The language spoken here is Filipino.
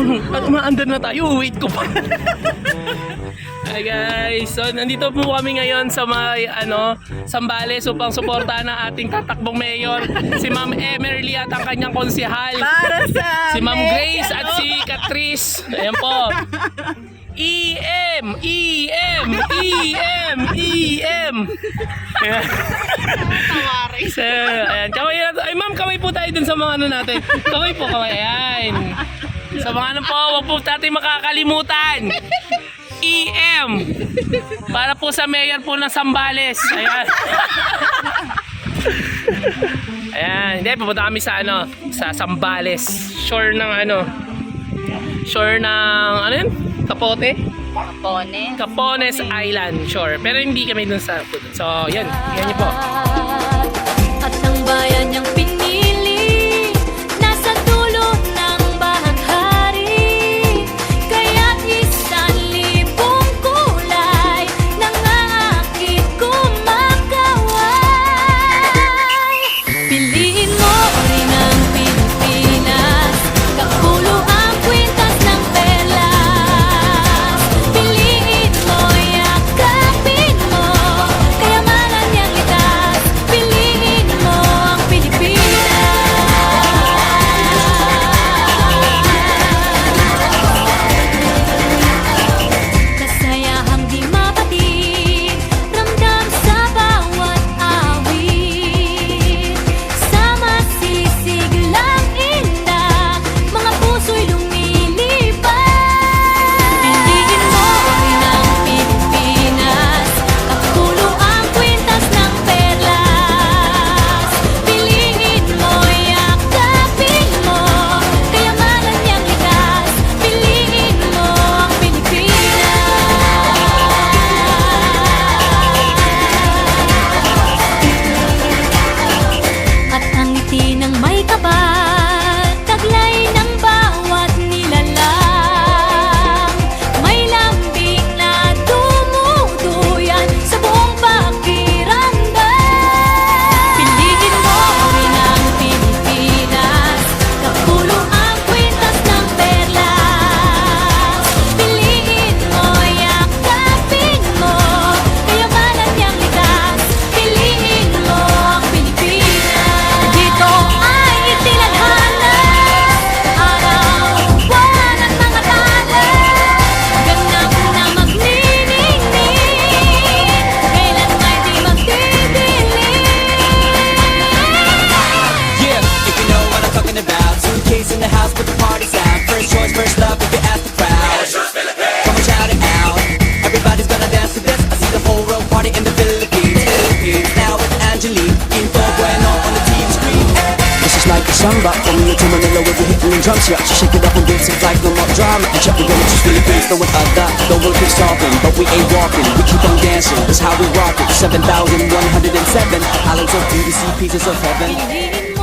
Umaandar na tayo, wait ko pa. Hi guys, so nandito po kami ngayon sa may Zambales upang suportahan ang ating tatakbong mayor, si Ma'am Emerly at ang kanyang konsehal. Para sa Si Ma'am Grace at si Catrice. Ayan po. EM! EM! EM! EM! Ayan. So, ayan. Kaway na. Ay ma'am, kaway po tayo dun sa mga natin. Kaway po, kaway. Ayan. Sa mga po, huwag po natin makakalimutan. EM! Para po sa mayor po ng Zambales. Ayan. Ayan. Hindi, pupunta kami sa sa Zambales. Shore ng yun? Capote? Capone. Capones Island Shore. Pero hindi kami dun sa... So, yan. Yan niyo po. At ang bayan niyang pinili nasa dulo ng bahaghari. Kaya't 1,000 kulay nangangakit kumakaway. Piliin mo rin ang Pilipinas, kapulo ang kwintas ng perlas. Piliin mo, yakapin mo, kayamanan niyang likas. Piliin mo ang Pilipinas. Kasayahang di mapatid, ramdam sa bawat awit. Sama sisiglang indak, mga puso'y lumilipad. Piliin mo rin ang Pilipinas, kapulo ang kwintas ng perlas. Piliin mo, yakapin mo, kayamanan niyang likas. Piliin mo ang Pilipinas. At ang ngiti ng may kapal, taglay ng bawat nilalang. May lambing na dumuduyan sa buong pakiramdam. Piliin mo rin ang Pilipinas, kapulo ang kwintas ng perlas. Piliin mo, yakapin mo, kayamanan niyang likas. Piliin mo ang Pilipinas. Dito ay itinadhana, araw-buwan at mga tala. Ganap na magniningning, kailan ay di magdidilim. Yeah, if you know what I'm talking about. Suitcase in the house, put the party's out. First choice, first love, if you ask the crowd. Come on, shout it out. Everybody's gonna dance to this. I see the whole world party in the Philippines. Now with Angelique, Info Bueno on the TV screen. This is like a samba, from Manila to Manila with the hitting and drums. Yeah, she shake it up and dance it like no more drama. And check, we're gonna choose Philippines, no one other. The world keeps talking, but we ain't walking. We keep on dancing, that's how we rock it. 7,107 islands of beauty, see pieces of heaven. Piliin mo